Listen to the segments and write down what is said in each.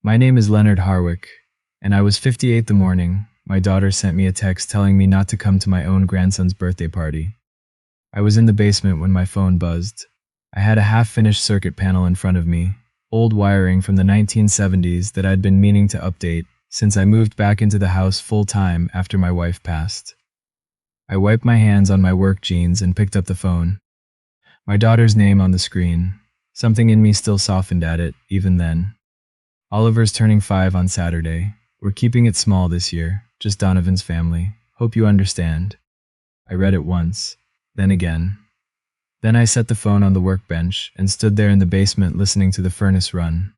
My name is Leonard Harwick, and I was 58 the morning my daughter sent me a text telling me not to come to my own grandson's birthday party. I was in the basement when my phone buzzed. I had a half-finished circuit panel in front of me, old wiring from the 1970s that I'd been meaning to update since I moved back into the house full-time after my wife passed. I wiped my hands on my work jeans and picked up the phone. My daughter's name on the screen. Something in me still softened at it, even then. Oliver's turning 5 on Saturday. We're keeping it small this year, just Donovan's family. Hope you understand. I read it once, then again. Then I set the phone on the workbench and stood there in the basement listening to the furnace run.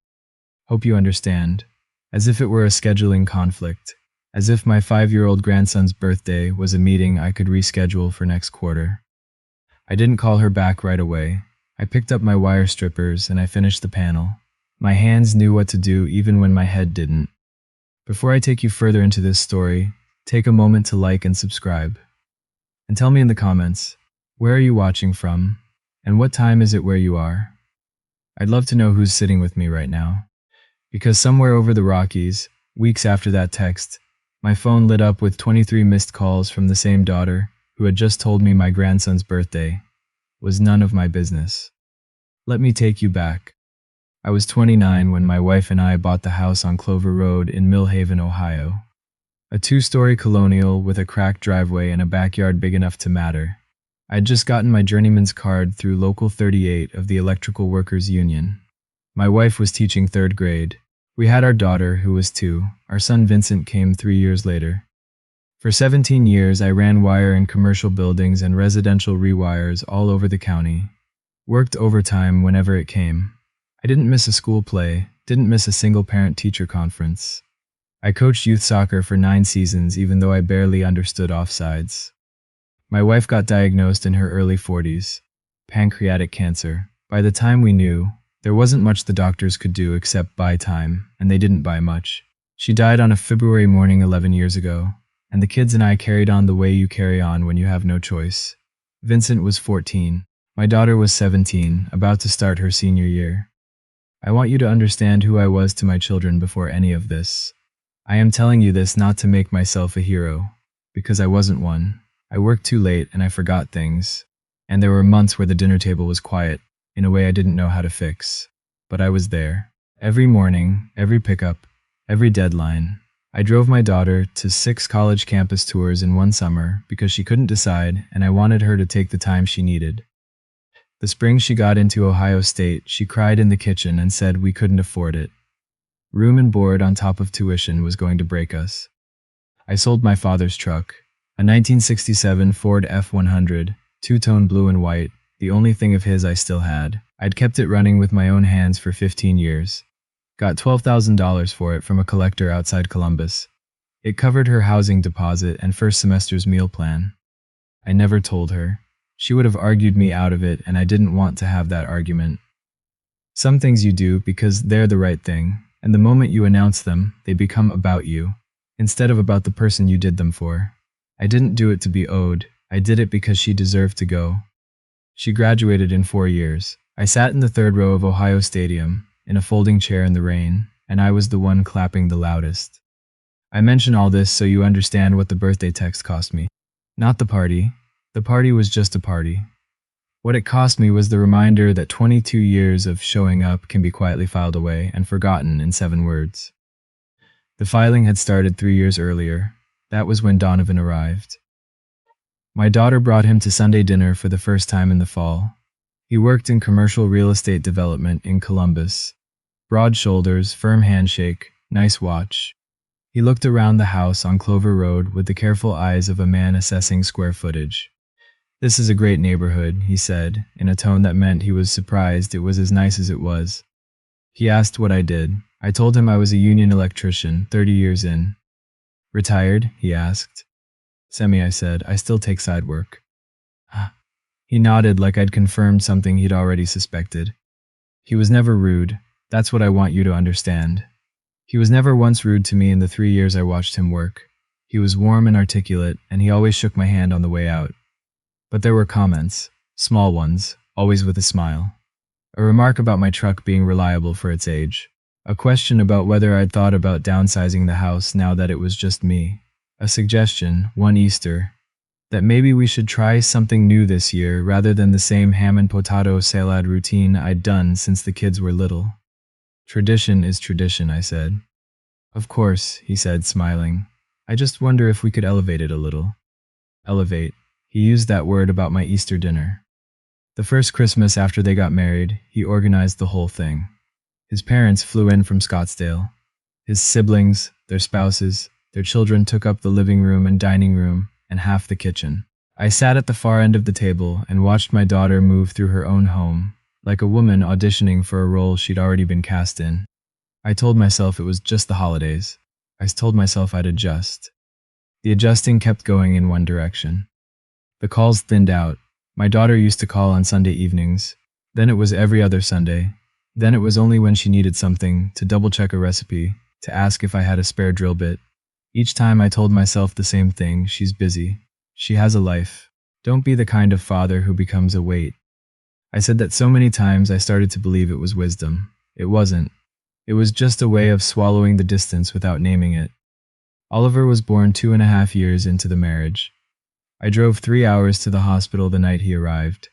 Hope you understand. As if it were a scheduling conflict. As if my 5-year-old grandson's birthday was a meeting I could reschedule for next quarter. I didn't call her back right away. I picked up my wire strippers and I finished the panel. My hands knew what to do even when my head didn't. Before I take you further into this story, take a moment to like and subscribe. And tell me in the comments, where are you watching from? And what time is it where you are? I'd love to know who's sitting with me right now. Because somewhere over the Rockies, weeks after that text, my phone lit up with 23 missed calls from the same daughter who had just told me my grandson's birthday was none of my business. Let me take you back. I was 29 when my wife and I bought the house on Clover Road in Mill Haven, Ohio. A 2-story colonial with a cracked driveway and a backyard big enough to matter. I'd just gotten my journeyman's card through Local 38 of the Electrical Workers Union. My wife was teaching 3rd grade. We had our daughter, who was 2. Our son Vincent came 3 years later. For 17 years, I ran wire in commercial buildings and residential rewires all over the county. Worked overtime whenever it came. I didn't miss a school play, didn't miss a single parent-teacher conference. I coached youth soccer for 9 seasons even though I barely understood offsides. My wife got diagnosed in her early 40s. Pancreatic cancer. By the time we knew, there wasn't much the doctors could do except buy time, and they didn't buy much. She died on a February morning 11 years ago, and the kids and I carried on the way you carry on when you have no choice. Vincent was 14. My daughter was 17, about to start her senior year. I want you to understand who I was to my children before any of this. I am telling you this not to make myself a hero, because I wasn't one. I worked too late and I forgot things. And there were months where the dinner table was quiet, in a way I didn't know how to fix. But I was there. Every morning, every pickup, every deadline. I drove my daughter to 6 college campus tours in one summer because she couldn't decide and I wanted her to take the time she needed. The spring she got into Ohio State, she cried in the kitchen and said we couldn't afford it. Room and board on top of tuition was going to break us. I sold my father's truck, a 1967 Ford F-100, 2-tone blue and white, the only thing of his I still had. I'd kept it running with my own hands for 15 years. Got $12,000 for it from a collector outside Columbus. It covered her housing deposit and first semester's meal plan. I never told her. She would have argued me out of it, and I didn't want to have that argument. Some things you do because they're the right thing, and the moment you announce them, they become about you, instead of about the person you did them for. I didn't do it to be owed. I did it because she deserved to go. She graduated in 4 years. I sat in the 3rd row of Ohio Stadium, in a folding chair in the rain, and I was the one clapping the loudest. I mention all this so you understand what the birthday text cost me. Not the party. The party was just a party. What it cost me was the reminder that 22 years of showing up can be quietly filed away and forgotten in 7 words. The filing had started 3 years earlier. That was when Donovan arrived. My daughter brought him to Sunday dinner for the first time in the fall. He worked in commercial real estate development in Columbus. Broad shoulders, firm handshake, nice watch. He looked around the house on Clover Road with the careful eyes of a man assessing square footage. "This is a great neighborhood," he said, in a tone that meant he was surprised it was as nice as it was. He asked what I did. I told him I was a union electrician, 30 years in. "Retired?" he asked. "Semi," I said. "I still take side work." He nodded like I'd confirmed something he'd already suspected. He was never rude. That's what I want you to understand. He was never once rude to me in the 3 years I watched him work. He was warm and articulate, and he always shook my hand on the way out. But there were comments, small ones, always with a smile. A remark about my truck being reliable for its age. A question about whether I'd thought about downsizing the house now that it was just me. A suggestion, one Easter, that maybe we should try something new this year rather than the same ham and potato salad routine I'd done since the kids were little. Tradition is tradition, I said. Of course, he said, smiling. I just wonder if we could elevate it a little. Elevate. He used that word about my Easter dinner. The first Christmas after they got married, he organized the whole thing. His parents flew in from Scottsdale. His siblings, their spouses, their children took up the living room and dining room and half the kitchen. I sat at the far end of the table and watched my daughter move through her own home, like a woman auditioning for a role she'd already been cast in. I told myself it was just the holidays. I told myself I'd adjust. The adjusting kept going in one direction. The calls thinned out. My daughter used to call on Sunday evenings. Then it was every other Sunday. Then it was only when she needed something, to double-check a recipe, to ask if I had a spare drill bit. Each time I told myself the same thing: she's busy. She has a life. Don't be the kind of father who becomes a weight. I said that so many times I started to believe it was wisdom. It wasn't. It was just a way of swallowing the distance without naming it. Oliver was born 2.5 years into the marriage. I drove 3 hours to the hospital the night he arrived.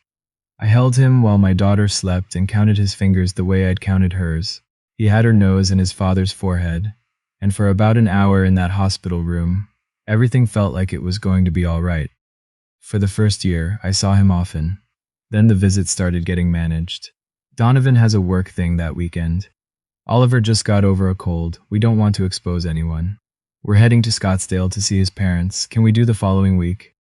I held him while my daughter slept and counted his fingers the way I'd counted hers. He had her nose in his father's forehead. And for about an hour in that hospital room, everything felt like it was going to be all right. For the first year, I saw him often. Then the visits started getting managed. Donovan has a work thing that weekend. Oliver just got over a cold. We don't want to expose anyone. We're heading to Scottsdale to see his parents. Can we do the following week?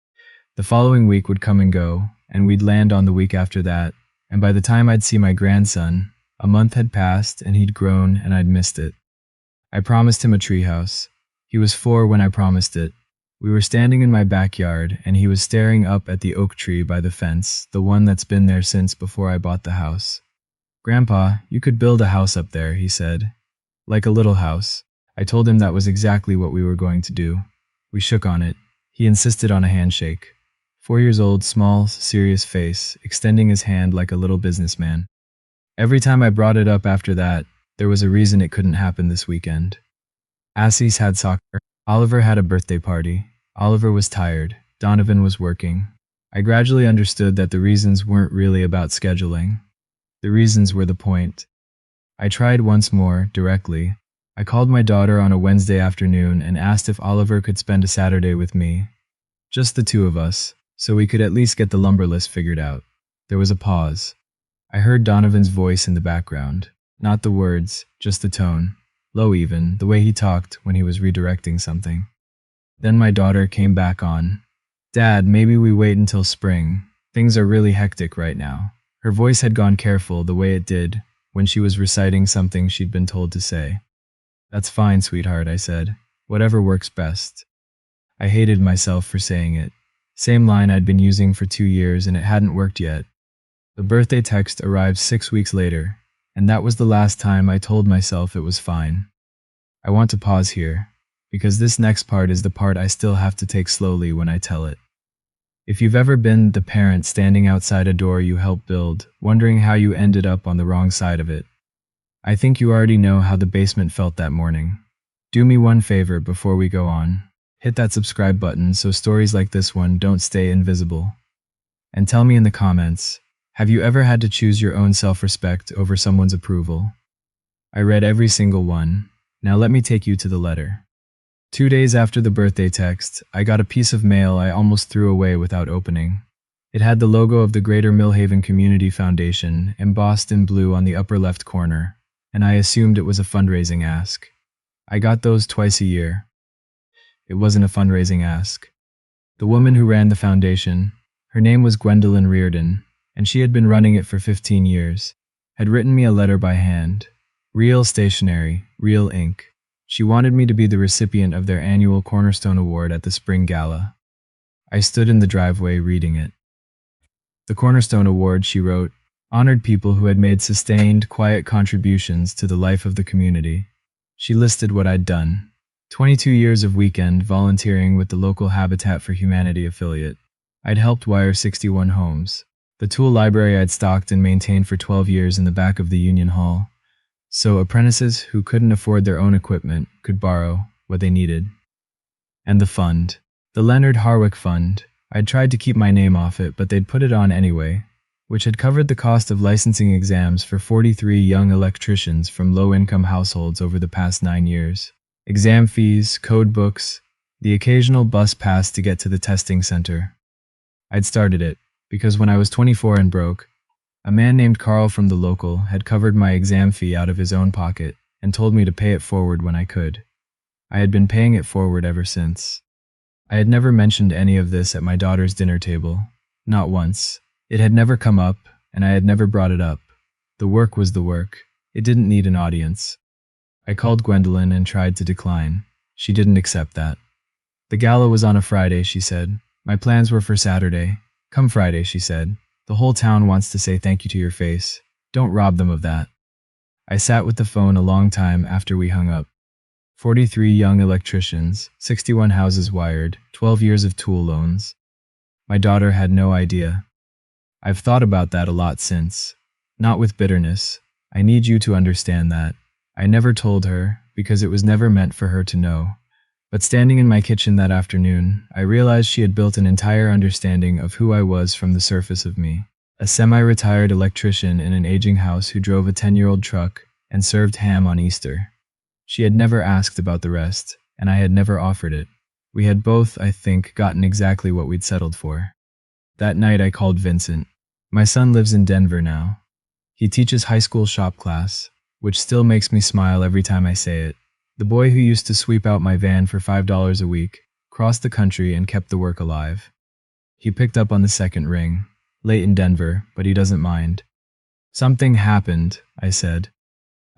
The following week would come and go, and we'd land on the week after that, and by the time I'd see my grandson, a month had passed and he'd grown and I'd missed it. I promised him a treehouse. He was 4 when I promised it. We were standing in my backyard, and he was staring up at the oak tree by the fence, the one that's been there since before I bought the house. "Grandpa, you could build a house up there," he said. "Like a little house." I told him that was exactly what we were going to do. We shook on it. He insisted on a handshake. 4 years old, small, serious face, extending his hand like a little businessman. Every time I brought it up after that, there was a reason it couldn't happen this weekend. Assis had soccer. Oliver had a birthday party. Oliver was tired. Donovan was working. I gradually understood that the reasons weren't really about scheduling. The reasons were the point. I tried once more, directly. I called my daughter on a Wednesday afternoon and asked if Oliver could spend a Saturday with me. Just the two of us, so we could at least get the lumber list figured out. There was a pause. I heard Donovan's voice in the background. Not the words, just the tone. Low even, the way he talked when he was redirecting something. Then my daughter came back on. "Dad, maybe we wait until spring. Things are really hectic right now." Her voice had gone careful the way it did when she was reciting something she'd been told to say. "That's fine, sweetheart," I said. "Whatever works best." I hated myself for saying it. Same line I'd been using for 2 years and it hadn't worked yet. The birthday text arrived 6 weeks later. And that was the last time I told myself it was fine. I want to pause here, because this next part is the part I still have to take slowly when I tell it. If you've ever been the parent standing outside a door you helped build, wondering how you ended up on the wrong side of it, I think you already know how the basement felt that morning. Do me one favor before we go on. Hit that subscribe button so stories like this one don't stay invisible. And tell me in the comments, have you ever had to choose your own self-respect over someone's approval? I read every single one. Now let me take you to the letter. 2 days after the birthday text, I got a piece of mail I almost threw away without opening. It had the logo of the Greater Millhaven Community Foundation embossed in blue on the upper left corner, and I assumed it was a fundraising ask. I got those twice a year. It wasn't a fundraising ask. The woman who ran the foundation, her name was Gwendolyn Reardon, and she had been running it for 15 years, had written me a letter by hand. Real stationery, real ink. She wanted me to be the recipient of their annual Cornerstone Award at the Spring Gala. I stood in the driveway reading it. The Cornerstone Award, she wrote, honored people who had made sustained, quiet contributions to the life of the community. She listed what I'd done. 22 years of weekend volunteering with the local Habitat for Humanity affiliate. I'd helped wire 61 homes. The tool library I'd stocked and maintained for 12 years in the back of the Union Hall. so apprentices who couldn't afford their own equipment could borrow what they needed. And the fund. The Leonard Harwick Fund. I'd tried to keep my name off it, but they'd put it on anyway, which had covered the cost of licensing exams for 43 young electricians from low-income households over the past 9 years. Exam fees, code books, the occasional bus pass to get to the testing center. I'd started it, because when I was 24 and broke, a man named Carl from the local had covered my exam fee out of his own pocket and told me to pay it forward when I could. I had been paying it forward ever since. I had never mentioned any of this at my daughter's dinner table. Not once. It had never come up, and I had never brought it up. The work was the work. It didn't need an audience. I called Gwendolyn and tried to decline. She didn't accept that. The gala was on a Friday, she said. My plans were for Saturday. Come Friday, she said. The whole town wants to say thank you to your face. Don't rob them of that. I sat with the phone a long time after we hung up. 43 young electricians, 61 houses wired, 12 years of tool loans. My daughter had no idea. I've thought about that a lot since. Not with bitterness. I need you to understand that. I never told her, because it was never meant for her to know. But standing in my kitchen that afternoon, I realized she had built an entire understanding of who I was from the surface of me. A semi-retired electrician in an aging house who drove a 10-year-old truck and served ham on Easter. She had never asked about the rest, and I had never offered it. We had both, I think, gotten exactly what we'd settled for. That night I called Vincent. My son lives in Denver now. He teaches high school shop class, which still makes me smile every time I say it. The boy who used to sweep out my van for $5 a week, crossed the country and kept the work alive. He picked up on the second ring, late in Denver, but he doesn't mind. Something happened, I said.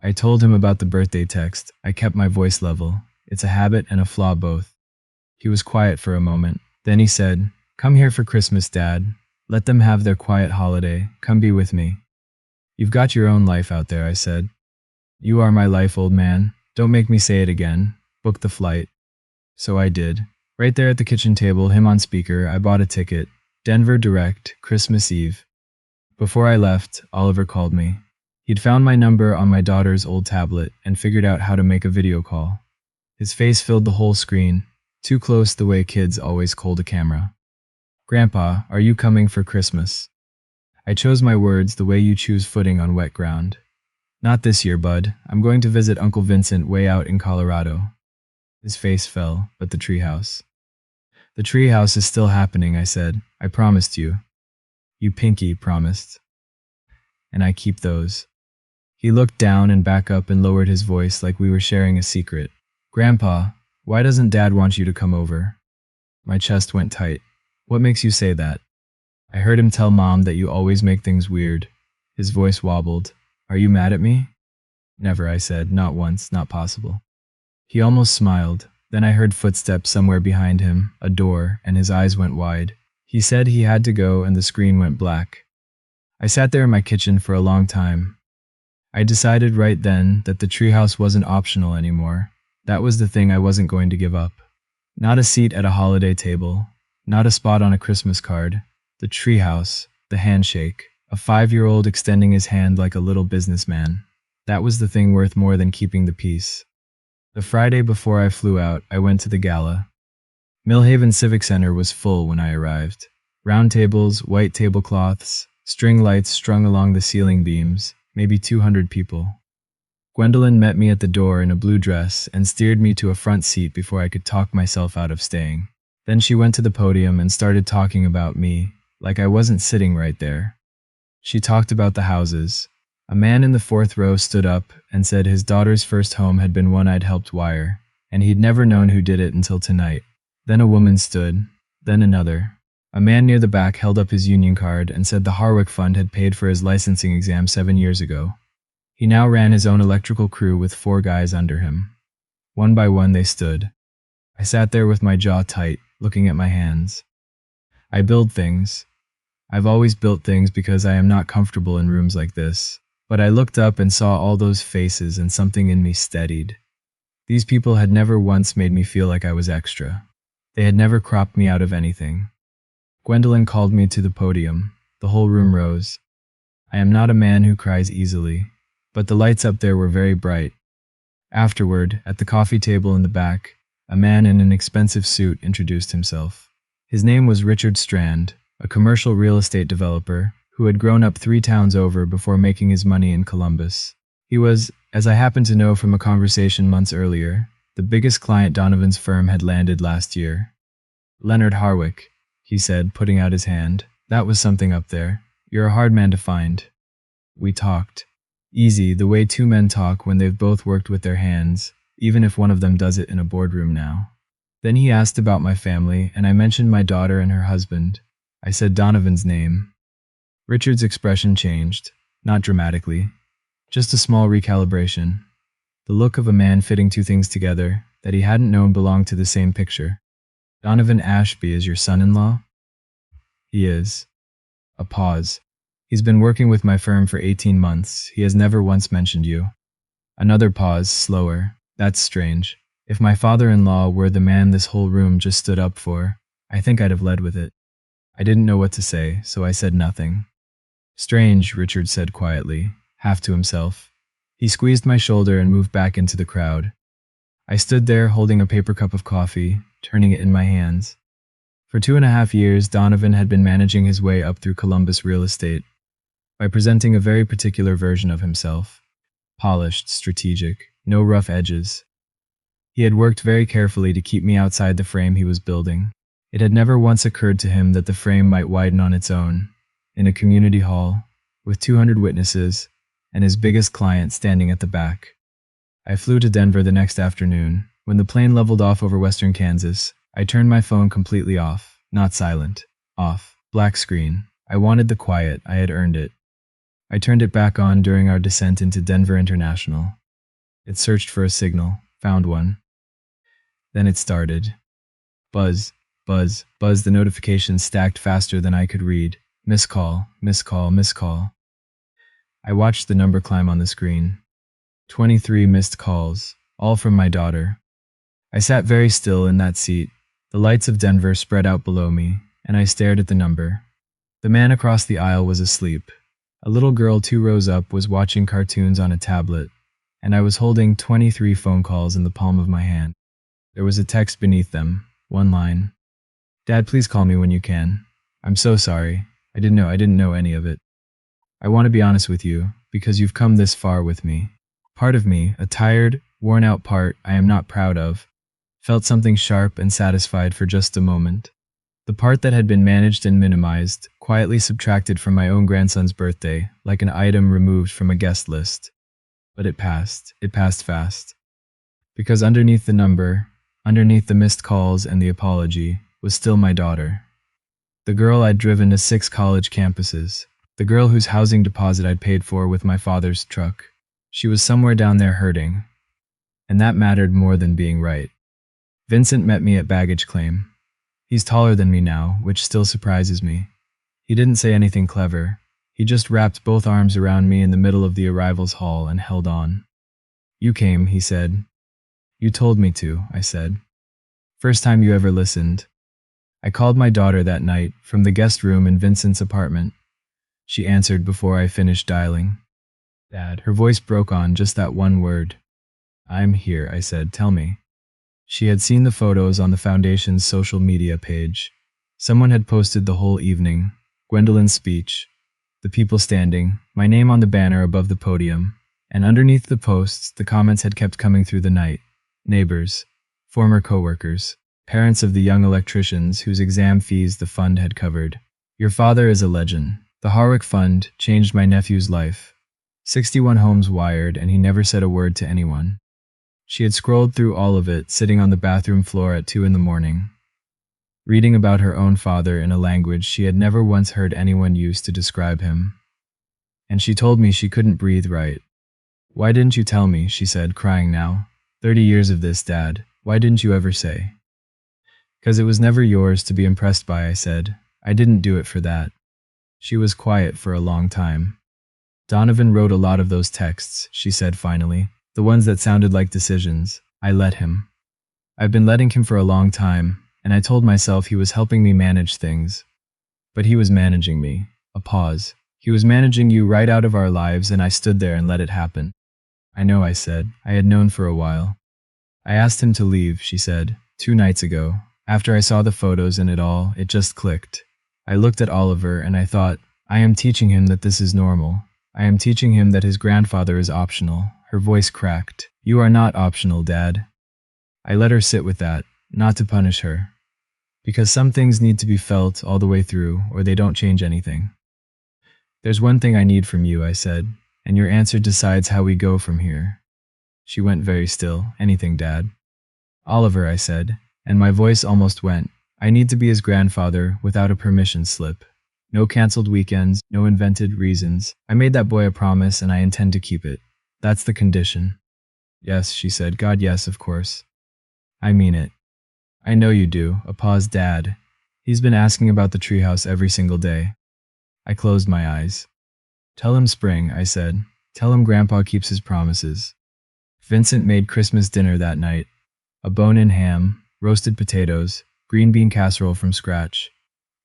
I told him about the birthday text. I kept my voice level. It's a habit and a flaw both. He was quiet for a moment. Then he said, "Come here for Christmas, Dad. Let them have their quiet holiday. Come be with me." "You've got your own life out there," I said. "You are my life, old man. Don't make me say it again. Book the flight." So I did. Right there at the kitchen table, him on speaker, I bought a ticket. Denver direct, Christmas Eve. Before I left, Oliver called me. He'd found my number on my daughter's old tablet and figured out how to make a video call. His face filled the whole screen, too close the way kids always hold a camera. "Grandpa, are you coming for Christmas?" I chose my words the way you choose footing on wet ground. "Not this year, bud. I'm going to visit Uncle Vincent way out in Colorado." His face fell, but the treehouse. "The treehouse is still happening," I said. "I promised you." "You pinky promised." And I keep those. He looked down and back up and lowered his voice like we were sharing a secret. "Grandpa, why doesn't Dad want you to come over?" My chest went tight. "What makes you say that?" "I heard him tell Mom that you always make things weird." His voice wobbled. "Are you mad at me?" "Never," I said. "Not once, not possible." He almost smiled. Then I heard footsteps somewhere behind him, a door, and his eyes went wide. He said he had to go and the screen went black. I sat there in my kitchen for a long time. I decided right then that the treehouse wasn't optional anymore. That was the thing I wasn't going to give up. Not a seat at a holiday table, not a spot on a Christmas card. The treehouse, the handshake, a 5-year-old extending his hand like a little businessman. That was the thing worth more than keeping the peace. The Friday before I flew out, I went to the gala. Millhaven Civic Center was full when I arrived. Round tables, white tablecloths, string lights strung along the ceiling beams, maybe 200 people. Gwendolyn met me at the door in a blue dress and steered me to a front seat before I could talk myself out of staying. Then she went to the podium and started talking about me, like I wasn't sitting right there. She talked about the houses. A man in the 4th row stood up and said his daughter's first home had been one I'd helped wire, and he'd never known who did it until tonight. Then a woman stood, then another. A man near the back held up his union card and said the Harwick Fund had paid for his licensing exam 7 years ago. He now ran his own electrical crew with 4 guys under him. One by one they stood. I sat there with my jaw tight, looking at my hands. I build things. I've always built things because I am not comfortable in rooms like this. But I looked up and saw all those faces and something in me steadied. These people had never once made me feel like I was extra. They had never cropped me out of anything. Gwendolyn called me to the podium. The whole room rose. I am not a man who cries easily. but the lights up there were very bright. Afterward, at the coffee table in the back, a man in an expensive suit introduced himself. His name was Richard Strand, a commercial real estate developer who had grown up 3 towns over before making his money in Columbus. He was, as I happened to know from a conversation months earlier, the biggest client Donovan's firm had landed last year. "Leonard Harwick," he said, putting out his hand. "That was something up there. You're a hard man to find." We talked. Easy, the way 2 men talk when they've both worked with their hands, even if one of them does it in a boardroom now. Then he asked about my family, and I mentioned my daughter and her husband. I said Donovan's name. Richard's expression changed, not dramatically, just a small recalibration. The look of a man fitting 2 things together that he hadn't known belonged to the same picture. "Donovan Ashby is your son-in-law?" "He is." A pause. "He's been working with my firm for 18 months. He has never once mentioned you." Another pause, slower. "That's strange. If my father-in-law were the man this whole room just stood up for, I think I'd have led with it." I didn't know what to say, so I said nothing. "Strange," Richard said quietly, half to himself. He squeezed my shoulder and moved back into the crowd. I stood there holding a paper cup of coffee, turning it in my hands. For 2.5 years, Donovan had been managing his way up through Columbus real estate by presenting a very particular version of himself. Polished, strategic, no rough edges. He had worked very carefully to keep me outside the frame he was building. It had never once occurred to him that the frame might widen on its own, in a community hall, with 200 witnesses, and his biggest client standing at the back. I flew to Denver the next afternoon. When the plane leveled off over western Kansas, I turned my phone completely off, not silent, off, black screen. I wanted the quiet, I had earned it. I turned it back on during our descent into Denver International. It searched for a signal, found one. Then it started. Buzz, buzz, buzz, the notifications stacked faster than I could read. Missed call, missed call, missed call. I watched the number climb on the screen. 23 missed calls, all from my daughter. I sat very still in that seat. The lights of Denver spread out below me, and I stared at the number. The man across the aisle was asleep. A little girl 2 rows up was watching cartoons on a tablet, and I was holding 23 phone calls in the palm of my hand. There was a text beneath them, 1 line. "Dad, please call me when you can. I'm so sorry. I didn't know any of it. I want to be honest with you, because you've come this far with me." Part of me, a tired, worn-out part I am not proud of, felt something sharp and satisfied for just a moment. The part that had been managed and minimized, quietly subtracted from my own grandson's birthday, like an item removed from a guest list. But it passed fast. Because underneath the number, underneath the missed calls and the apology, was still my daughter. The girl I'd driven to 6 college campuses. The girl whose housing deposit I'd paid for with my father's truck. She was somewhere down there hurting. And that mattered more than being right. Vincent met me at baggage claim. He's taller than me now, which still surprises me. He didn't say anything clever. He just wrapped both arms around me in the middle of the arrivals hall and held on. "You came," he said. "You told me to," I said. "First time you ever listened." I called my daughter that night from the guest room in Vincent's apartment. She answered before I finished dialing. "Dad." Her voice broke on just that one word. "I'm here," I said. "Tell me." She had seen the photos on the foundation's social media page. Someone had posted the whole evening, Gwendolyn's speech, the people standing, my name on the banner above the podium, and underneath the posts, the comments had kept coming through the night. Neighbors, former coworkers, parents of the young electricians whose exam fees the fund had covered. "Your father is a legend. The Harwick Fund changed my nephew's life. 61 homes wired, and he never said a word to anyone." She had scrolled through all of it, sitting on the bathroom floor at 2 a.m, reading about her own father in a language she had never once heard anyone use to describe him. And she told me she couldn't breathe right. "Why didn't you tell me?" she said, crying now. 30 years of this, Dad. Why didn't you ever say?" "'Cause it was never yours to be impressed by," I said. "I didn't do it for that." She was quiet for a long time. "Donovan wrote a lot of those texts," she said finally. "The ones that sounded like decisions. I let him. I've been letting him for a long time, and I told myself he was helping me manage things. But he was managing me." A pause. He was managing you right out of our lives, and I stood there and let it happen. I know, I said. I had known for a while. I asked him to leave, she said, 2 nights ago. After I saw the photos and it all, it just clicked. I looked at Oliver and I thought, I am teaching him that this is normal. I am teaching him that his grandfather is optional. Her voice cracked. You are not optional, Dad. I let her sit with that, not to punish her. Because some things need to be felt all the way through, or they don't change anything. There's one thing I need from you, I said, and your answer decides how we go from here. She went very still. Anything, Dad. Oliver, I said, and my voice almost went. I need to be his grandfather without a permission slip. No canceled weekends, no invented reasons. I made that boy a promise and I intend to keep it. That's the condition. Yes, she said. God, yes, of course. I mean it. I know you do. A pause, Dad. He's been asking about the treehouse every single day. I closed my eyes. Tell him Spring, I said. Tell him Grandpa keeps his promises. Vincent made Christmas dinner that night. A bone-in ham, roasted potatoes, green bean casserole from scratch.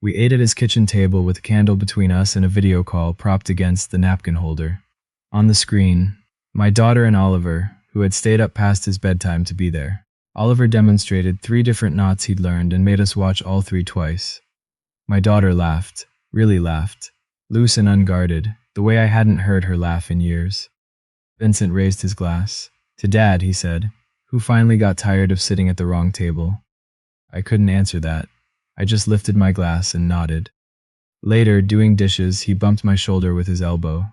We ate at his kitchen table with a candle between us and a video call propped against the napkin holder. On the screen, my daughter and Oliver, who had stayed up past his bedtime to be there. Oliver demonstrated 3 different knots he'd learned and made us watch all 3 twice. My daughter laughed, really laughed, loose and unguarded, the way I hadn't heard her laugh in years. Vincent raised his glass. To Dad, he said, who finally got tired of sitting at the wrong table. I couldn't answer that. I just lifted my glass and nodded. Later, doing dishes, he bumped my shoulder with his elbow.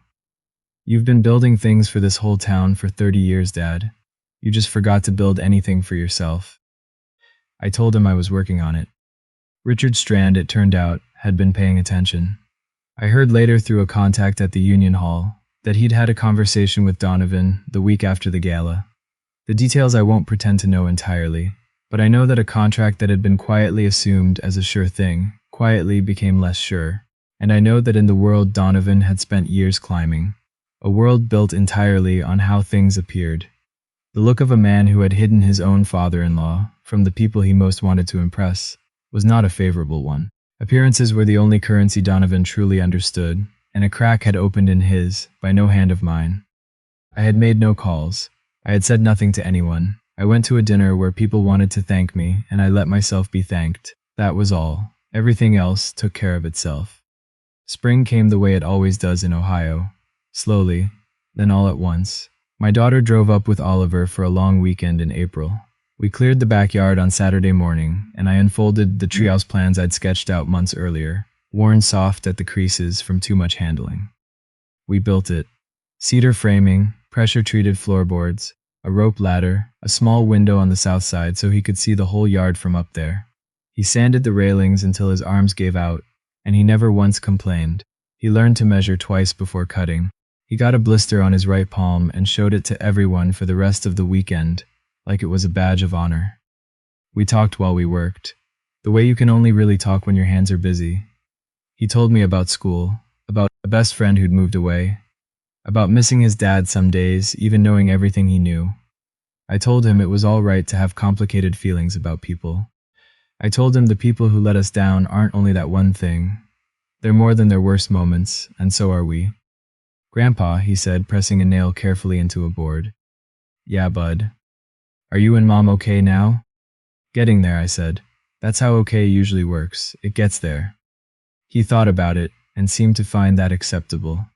You've been building things for this whole town for 30 years, Dad. You just forgot to build anything for yourself. I told him I was working on it. Richard Strand, it turned out, had been paying attention. I heard later through a contact at the Union Hall that he'd had a conversation with Donovan the week after the gala. The details I won't pretend to know entirely, but I know that a contract that had been quietly assumed as a sure thing quietly became less sure, and I know that in the world Donovan had spent years climbing, a world built entirely on how things appeared. The look of a man who had hidden his own father-in-law from the people he most wanted to impress was not a favorable one. Appearances were the only currency Donovan truly understood, and a crack had opened in his by no hand of mine. I had made no calls. I had said nothing to anyone. I went to a dinner where people wanted to thank me, and I let myself be thanked. That was all. Everything else took care of itself. Spring came the way it always does in Ohio. Slowly, then all at once. My daughter drove up with Oliver for a long weekend in April. We cleared the backyard on Saturday morning, and I unfolded the treehouse plans I'd sketched out months earlier, worn soft at the creases from too much handling. We built it. Cedar framing, pressure-treated floorboards, a rope ladder, a small window on the south side so he could see the whole yard from up there. He sanded the railings until his arms gave out, and he never once complained. He learned to measure twice before cutting. He got a blister on his right palm and showed it to everyone for the rest of the weekend, like it was a badge of honor. We talked while we worked, the way you can only really talk when your hands are busy. He told me about school, about a best friend who'd moved away, about missing his dad some days, even knowing everything he knew. I told him it was all right to have complicated feelings about people. I told him the people who let us down aren't only that one thing. They're more than their worst moments, and so are we. Grandpa, he said, pressing a nail carefully into a board. Yeah, bud. Are you and Mom okay now? Getting there, I said. That's how okay usually works. It gets there. He thought about it and seemed to find that acceptable.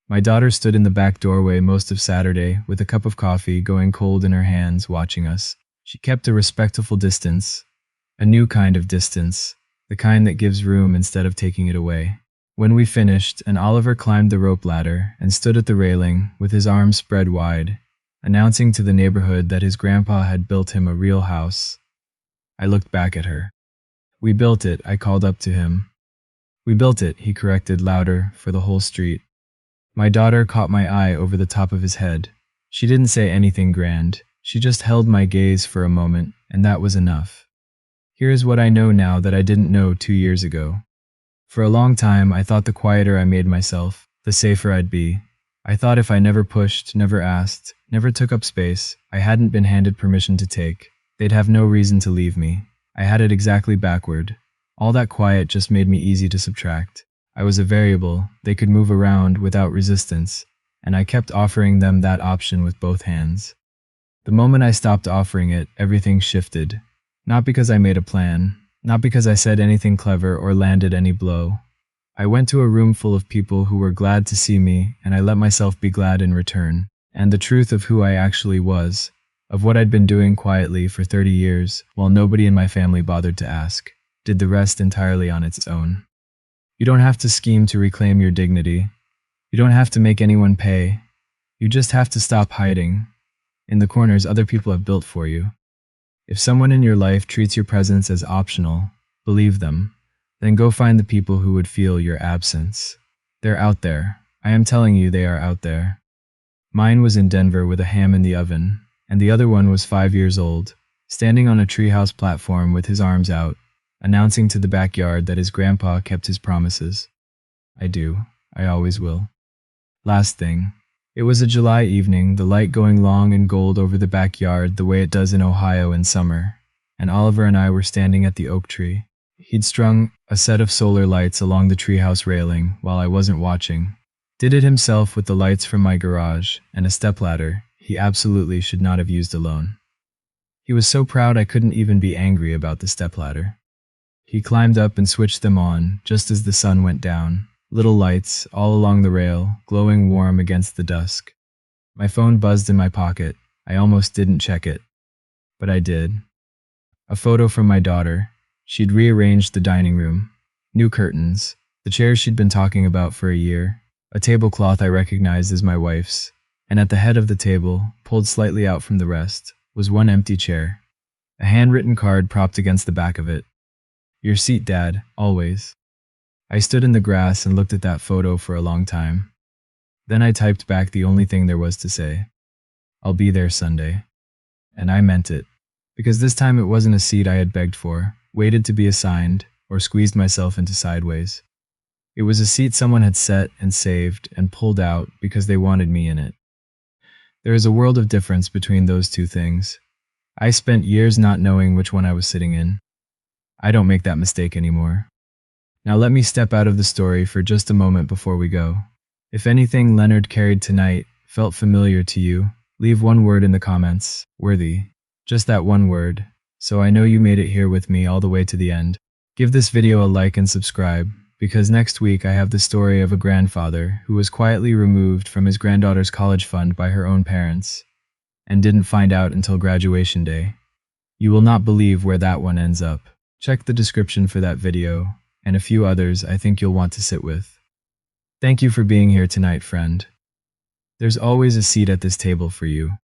My daughter stood in the back doorway most of Saturday with a cup of coffee going cold in her hands, watching us. She kept a respectful distance, a new kind of distance, the kind that gives room instead of taking it away. When we finished, and Oliver climbed the rope ladder and stood at the railing with his arms spread wide, announcing to the neighborhood that his grandpa had built him a real house, I looked back at her. We built it, I called up to him. We built it, he corrected louder for the whole street. My daughter caught my eye over the top of his head. She didn't say anything grand. She just held my gaze for a moment, and that was enough. Here is what I know now that I didn't know 2 years ago. For a long time, I thought the quieter I made myself, the safer I'd be. I thought if I never pushed, never asked, never took up space, I hadn't been handed permission to take. They'd have no reason to leave me. I had it exactly backward. All that quiet just made me easy to subtract. I was a variable they could move around without resistance, and I kept offering them that option with both hands. The moment I stopped offering it, everything shifted. Not because I made a plan, not because I said anything clever or landed any blow. I went to a room full of people who were glad to see me, and I let myself be glad in return. And the truth of who I actually was, of what I'd been doing quietly for 30 years, while nobody in my family bothered to ask, did the rest entirely on its own. You don't have to scheme to reclaim your dignity. You don't have to make anyone pay. You just have to stop hiding in the corners other people have built for you. If someone in your life treats your presence as optional, believe them, then go find the people who would feel your absence. They're out there. I am telling you, they are out there. Mine was in Denver with a ham in the oven, and the other one was 5 years old, standing on a treehouse platform with his arms out, announcing to the backyard that his grandpa kept his promises. I do. I always will. Last thing. It was a July evening, the light going long and gold over the backyard the way it does in Ohio in summer, and Oliver and I were standing at the oak tree. He'd strung a set of solar lights along the treehouse railing while I wasn't watching. Did it himself with the lights from my garage and a stepladder he absolutely should not have used alone. He was so proud I couldn't even be angry about the stepladder. He climbed up and switched them on just as the sun went down. Little lights all along the rail, glowing warm against the dusk. My phone buzzed in my pocket. I almost didn't check it, but I did. A photo from my daughter. She'd rearranged the dining room. New curtains. The chairs she'd been talking about for a year. A tablecloth I recognized as my wife's. And at the head of the table, pulled slightly out from the rest, was one empty chair. A handwritten card propped against the back of it. Your seat, Dad, always. I stood in the grass and looked at that photo for a long time. Then I typed back the only thing there was to say. I'll be there Sunday. And I meant it. Because this time it wasn't a seat I had begged for, waited to be assigned, or squeezed myself into sideways. It was a seat someone had set and saved and pulled out because they wanted me in it. There is a world of difference between those two things. I spent years not knowing which one I was sitting in. I don't make that mistake anymore. Now let me step out of the story for just a moment before we go. If anything Leonard carried tonight felt familiar to you, leave one word in the comments. Worthy. Just that one word, so I know you made it here with me all the way to the end. Give this video a like and subscribe, because next week I have the story of a grandfather who was quietly removed from his granddaughter's college fund by her own parents, and didn't find out until graduation day. You will not believe where that one ends up. Check the description for that video, and a few others I think you'll want to sit with. Thank you for being here tonight, friend. There's always a seat at this table for you.